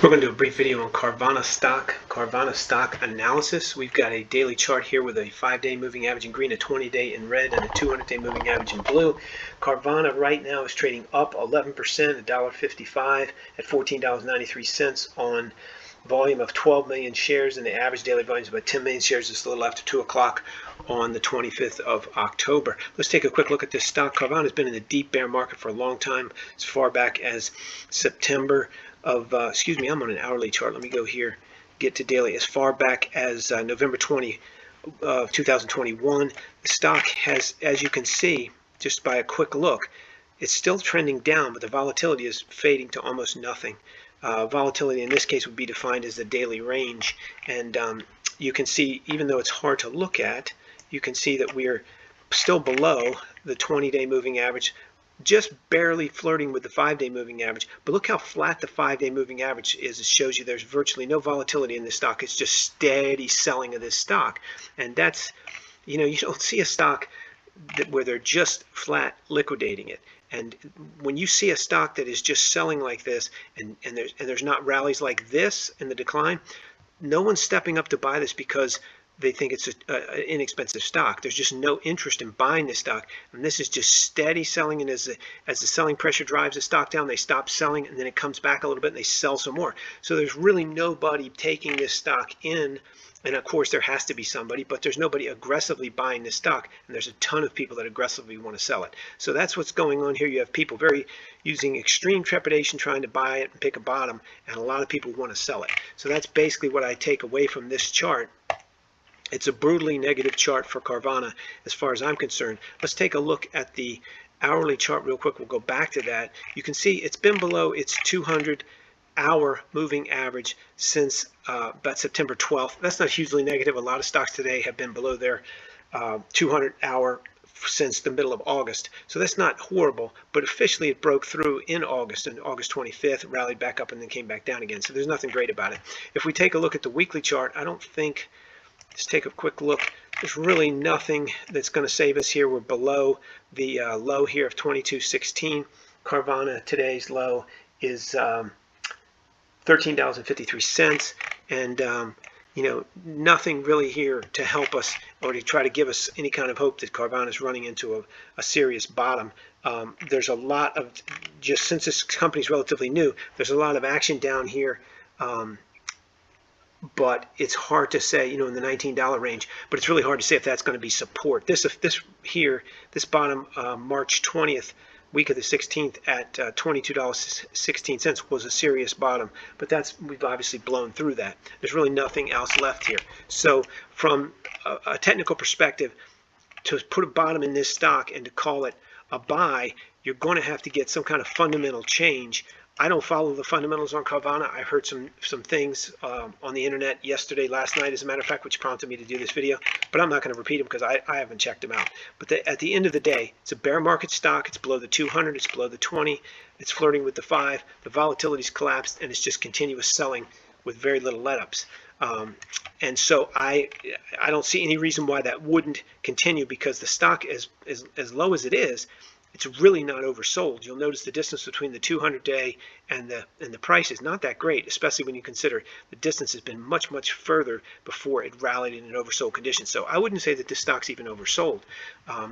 We're going to do a brief video on Carvana Stock Analysis. We've got a daily chart here with a 5-day moving average in green, a 20-day in red, and a 200-day moving average in blue. Carvana right now is trading up 11%, $1.55 at $14.93 on volume of 12 million shares, and the average daily volume is about 10 million shares. It's a little after 2 o'clock on the 25th of October. Let's take a quick look at this stock. Carvana has been in the deep bear market for a long time, as far back as September of, I'm on an hourly chart. Let me go here, get to daily. As far back as November 20 of 2021, the stock has, as you can see, just by a quick look, it's still trending down, but the volatility is fading to almost nothing. Volatility in this case would be defined as the daily range, and you can see, even though it's hard to look at, you can see that we're still below the 20-day moving average, just barely flirting with the 5-day moving average. But look how flat the 5-day moving average is. It shows you there's virtually no volatility in this stock. It's just steady selling of this stock, and that's, you don't see a stock where they're just flat liquidating it. And when you see a stock that is just selling like this, and there's not rallies like this in the decline, no one's stepping up to buy this because they think it's an inexpensive stock. There's just no interest in buying this stock, and this is just steady selling. And as the selling pressure drives the stock down, they stop selling, and then it comes back a little bit, and they sell some more. So there's really nobody taking this stock in. And of course there has to be somebody, but there's nobody aggressively buying this stock, and there's a ton of people that aggressively want to sell it. So that's what's going on here. You have people using extreme trepidation trying to buy it and pick a bottom, and a lot of people want to sell it. So that's basically what I take away from this chart. It's a brutally negative chart for Carvana as far as I'm concerned. Let's take a look at the hourly chart real quick. We'll go back to that. You can see it's been below its 200-hour moving average since about September 12th. That's not hugely negative. A lot of stocks today have been below their 200-hour since the middle of August. So that's not horrible, but officially it broke through in August, and August 25th rallied back up and then came back down again. So there's nothing great about it. If we take a look at the weekly chart, I don't think, let's take a quick look. There's really nothing that's going to save us here. We're below the low here of 22.16. Carvana today's low is $13.53, and nothing really here to help us or to try to give us any kind of hope that Carvana is running into a serious bottom. There's a lot of, just since this company is relatively new, there's a lot of action down here, but it's hard to say, in the $19 range, but it's really hard to say if that's going to be support. This bottom, March 20th, week of the 16th at $22.16 was a serious bottom, but we've obviously blown through that. There's really nothing else left here. So from a technical perspective, to put a bottom in this stock and to call it a buy, you're going to have to get some kind of fundamental change. I don't follow the fundamentals on Carvana. I heard some things on the internet yesterday, last night, as a matter of fact, which prompted me to do this video, but I'm not going to repeat them because I haven't checked them out. But at the end of the day, it's a bear market stock. It's below the 200, it's below the 20, it's flirting with the 5, the volatility's collapsed, and it's just continuous selling with very little let-ups. And so I don't see any reason why that wouldn't continue, because the stock, as low as it is, it's really not oversold. You'll notice the distance between the 200-day and the price is not that great, especially when you consider the distance has been much, much further before it rallied in an oversold condition. So I wouldn't say that this stock's even oversold.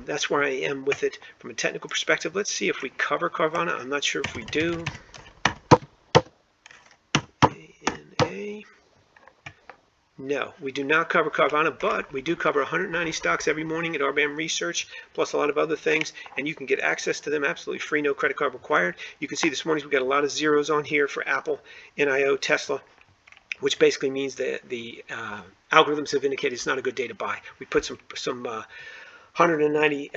That's where I am with it from a technical perspective. Let's see if we cover Carvana. I'm not sure if we do. ANA. No, we do not cover Carvana, but we do cover 190 stocks every morning at RBAM Research, plus a lot of other things, and you can get access to them absolutely free, no credit card required. You can see this morning we got a lot of zeros on here for Apple, NIO, Tesla, which basically means that the algorithms have indicated it's not a good day to buy. We put some 190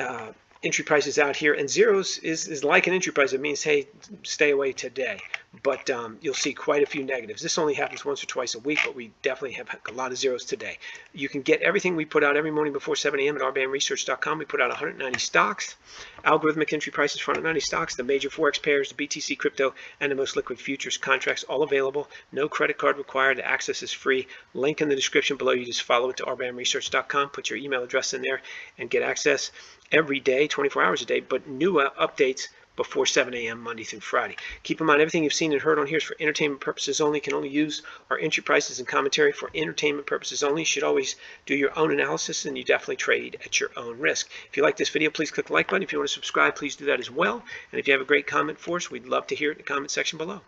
entry prices out here, and zeros is like an entry price. It means, hey, stay away today. But you'll see quite a few negatives. This only happens once or twice a week, but we definitely have a lot of zeros today. You can get everything we put out every morning before 7 a.m. at rbamresearch.com. We put out 190 stocks, algorithmic entry prices for 190 stocks, the major forex pairs, the BTC crypto, and the most liquid futures contracts, all available. No credit card required. The access is free. Link in the description below. You just follow it to rbamresearch.com, put your email address in there, and get access every day, 24 hours a day, but new updates before 7 a.m. Monday through Friday. Keep in mind, everything you've seen and heard on here is for entertainment purposes only. Can only use our entry prices and commentary for entertainment purposes only. You should always do your own analysis, and you definitely trade at your own risk. If you like this video, please click the like button. If you want to subscribe, please do that as well. And if you have a great comment for us, we'd love to hear it in the comment section below.